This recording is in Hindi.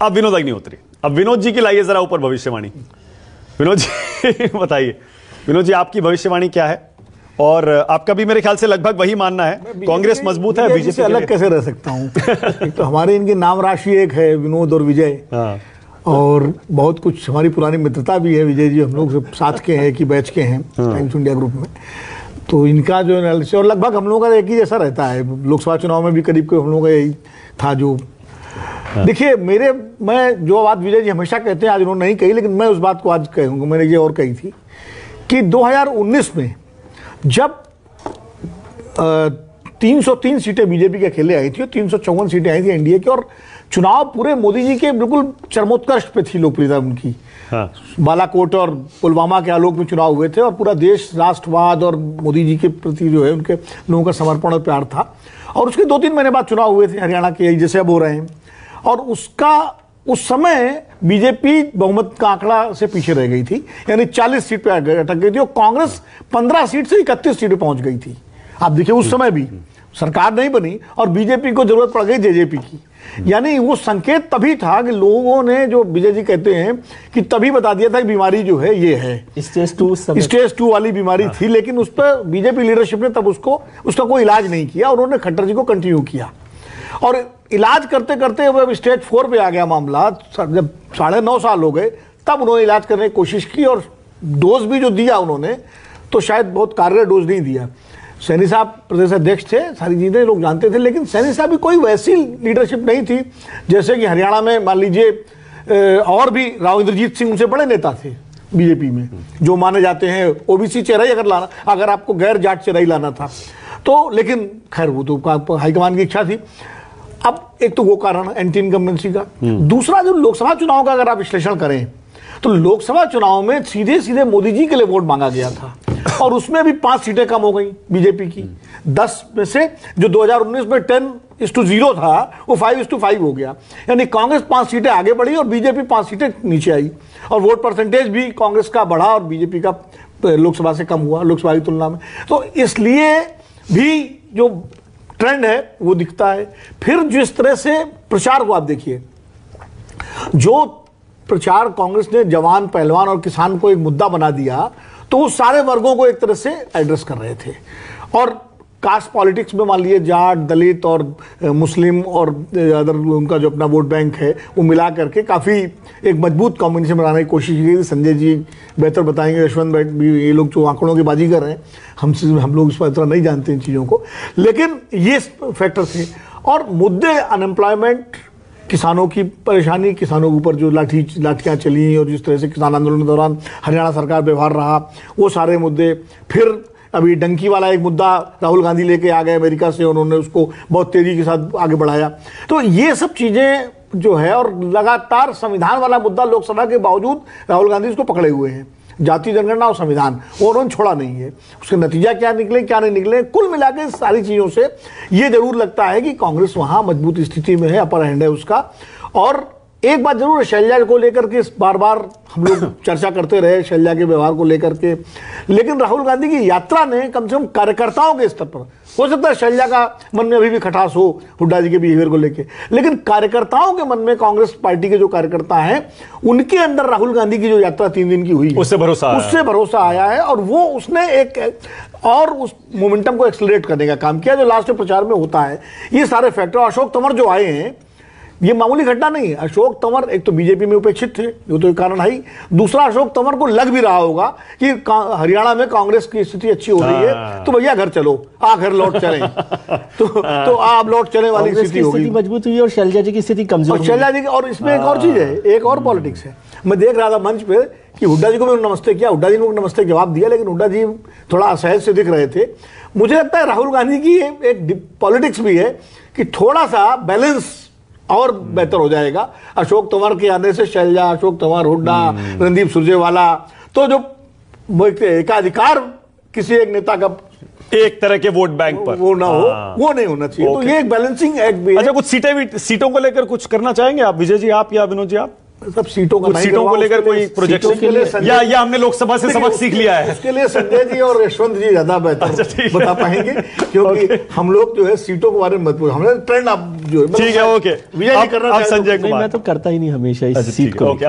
अब विनोद अग्निहोत्री, अब विनोद जी की लाइए जरा ऊपर भविष्यवाणी। विनोद जी बताइए, विनोद जी आपकी भविष्यवाणी क्या है? और आपका भी मेरे ख्याल से लगभग वही मानना है, कांग्रेस मजबूत है, बीजेपी से अलग कैसे रह सकता हूँ? तो हमारे इनके नाम राशि एक है, विनोद और विजय। हाँ। और बहुत कुछ हमारी पुरानी मित्रता भी है। विजय जी हम लोग साथ के हैं कि बैच के हैं टाइम्स इंडिया ग्रुप में। तो इनका जो एनालिसिस और लगभग हम लोगों का एक ही जैसा रहता है। लोकसभा चुनाव में भी करीब हम लोगों का यही था। जो देखिए मैं जो बात विजय जी हमेशा कहते हैं, आज उन्होंने नहीं कही, लेकिन मैं उस बात को आज कहूँगा। मैंने ये और कही थी कि 2019 में जब 303 सीटें बीजेपी के अकेले आई थी और 354 सीटें आई थी एनडीए की, और चुनाव पूरे मोदी जी के बिल्कुल चरमोत्कर्ष पे थी लोकप्रियता उनकी। हाँ। बालाकोट और पुलवामा के आलोक में चुनाव हुए थे और पूरा देश राष्ट्रवाद और मोदी जी के प्रति जो है उनके लोगों का समर्पण और प्यार था। और उसके 2-3 महीने बाद चुनाव हुए थे हरियाणा के, जैसे अब हो रहे हैं। और उस समय बीजेपी बहुमत का आंकड़ा से पीछे रह गई थी, यानी 40 सीट पे अटक गई थी और कांग्रेस 15 सीट से 31 सीट पे पहुंच गई थी। आप देखिए उस समय भी सरकार नहीं बनी और बीजेपी को जरूरत पड़ गई जेजेपी की। यानी वो संकेत तभी था कि लोगों ने, जो विजय जी कहते हैं कि तभी बता दिया था कि बीमारी जो है ये है स्टेज 2 वाली बीमारी थी। लेकिन उस पर बीजेपी लीडरशिप ने तब उसका कोई इलाज नहीं किया। उन्होंने खट्टर जी को कंटिन्यू किया और इलाज करते करते अब स्टेज 4 पे आ गया मामला। जब 9.5 साल हो गए तब उन्होंने इलाज करने की कोशिश की और डोज भी जो दिया उन्होंने, तो शायद बहुत कारगर डोज नहीं दिया। सैनी साहब प्रदेश अध्यक्ष थे, सारी चीज़ें लोग जानते थे, लेकिन सैनी साहब भी कोई वैसी लीडरशिप नहीं थी जैसे कि हरियाणा में मान लीजिए और भी राव इंद्रजीत सिंह उनसे बड़े नेता थे बीजेपी में, जो माने जाते हैं ओबीसी चेहरा ही अगर आपको गैर जाट चेहरा ही लाना था तो। लेकिन खैर वो तो हाईकमान की इच्छा थी। अब एक तो वो कारण एंटी इनकम्बेंसी का। दूसरा, जो लोकसभा चुनाव का अगर आप विश्लेषण करें तो लोकसभा चुनाव में सीधे सीधे मोदी जी के लिए वोट मांगा गया था और उसमें भी 5 सीटें कम हो गई बीजेपी की। 10 में से जो 2019 में 10:0 था वो 5:5 हो गया। यानी कांग्रेस 5 सीटें आगे बढ़ी और बीजेपी 5 सीटें नीचे आई और वोट परसेंटेज भी कांग्रेस का बढ़ा और बीजेपी का लोकसभा से कम हुआ, लोकसभा की तुलना में। तो इसलिए भी जो ट्रेंड है वो दिखता है। फिर जिस तरह से प्रचार को आप देखिए, जो प्रचार कांग्रेस ने जवान, पहलवान और किसान को एक मुद्दा बना दिया, तो वो सारे वर्गों को एक तरह से एड्रेस कर रहे थे। और कास्ट पॉलिटिक्स में मान लीजिए जाट, दलित और मुस्लिम और अदर उनका जो अपना वोट बैंक है वो मिला करके काफ़ी एक मजबूत कॉम्बिनेशन बनाने की कोशिश की। संजय जी बेहतर बताएंगे, यशवंत भी, ये लोग जो आंकड़ों के बाजीगर हैं, हम लोग इस पर इतना नहीं जानते इन चीज़ों को, लेकिन ये फैक्टर थे। और मुद्दे अनएम्प्लॉयमेंट, किसानों की परेशानी, किसानों के ऊपर जो लाठियाँ चली और जिस तरह से किसान आंदोलन के दौरान हरियाणा सरकार व्यवहार रहा, वो सारे मुद्दे। फिर अभी डंकी वाला एक मुद्दा राहुल गांधी लेके आ गए अमेरिका से, उन्होंने उसको बहुत तेजी के साथ आगे बढ़ाया। तो ये सब चीज़ें जो है, और लगातार संविधान वाला मुद्दा लोकसभा के बावजूद राहुल गांधी उसको पकड़े हुए हैं, जाति जनगणना और संविधान, वो उन्होंने छोड़ा नहीं है। उसके नतीजा क्या निकले क्या नहीं निकले, कुल मिला के सारी चीज़ों से ये जरूर लगता है कि कांग्रेस वहाँ मजबूत स्थिति में है, अपर हैंड है उसका। और एक बात जरूर है, शैलजा को लेकर के बार बार हम लोग चर्चा करते रहे, शैलजा के व्यवहार को लेकर के, लेकिन राहुल गांधी की यात्रा ने कम से कम कार्यकर्ताओं के स्तर पर, हो सकता है शैलजा का मन में अभी भी खटास हो हुड्डा जी के बिहेवियर को लेकर, लेकिन कार्यकर्ताओं के मन में, कांग्रेस पार्टी के जो कार्यकर्ता हैं उनके अंदर राहुल गांधी की जो यात्रा 3 दिन की हुई, उससे भरोसा आया है। और वो उसने एक और उस मोमेंटम को एक्सेलरेट करने का काम किया जो लास्ट प्रचार में होता है। ये सारे फैक्टर, अशोक तंवर जो आए हैं, ये मामूली घटना नहीं है। अशोक तंवर एक तो बीजेपी में उपेक्षित थे, वो तो एक कारण है ही। दूसरा, अशोक तंवर को लग भी रहा होगा कि हरियाणा में कांग्रेस की स्थिति अच्छी हो रही है, तो भैया घर चलो, घर लौट चलें तो आप लौट चले वाली स्थिति होगी, मजबूत हुई और शैलजा जी की स्थिति कमजोर। शैलजा जी, और इसमें एक और चीज है, एक और पॉलिटिक्स है। मैं देख रहा था मंच पे कि हुड्डा जी को मैंने नमस्ते किया, हुड्डा जी ने नमस्ते जवाब दिया, लेकिन हुड्डा जी थोड़ा असहज से दिख रहे थे। मुझे लगता है राहुल गांधी की एक पॉलिटिक्स भी है कि थोड़ा सा बैलेंस और बेहतर हो जाएगा अशोक तंवर के आने से। शैलजा, अशोक तंवर, हुड्डा, रणदीप सुरजेवाला, तो जो एकाधिकार किसी एक नेता का एक तरह के वोट बैंक पर वो ना हो, वो नहीं होना चाहिए। तो ये एक बैलेंसिंग एक्ट भी है। अच्छा, कुछ सीटों को लेकर कुछ करना चाहेंगे आप, विजय जी आप या विनोद जी आप? सब सीटों का कुछ नहीं सीटों को करवाओ, लेकर उसके कोई लिए- प्रोजेक्शन सीटों के लिए संजय- या हमने लोकसभा से सबक सीख लिया है? उसके लिए संजय जी और यशवंत जी ज्यादा अच्छा, बेहतर ठीक है। बता पाएंगे, क्योंकि हम लोग जो है सीटों के बारे में मत पूछो, हमने ट्रेंड आप जो ठीक है, ओके। विजय जी करना अब चाहे तो- संजय नहीं, कुमार। मैं तो करता ही नहीं हमेशा इस अच्छा, सीट ठीक को है, लेकर। ओके।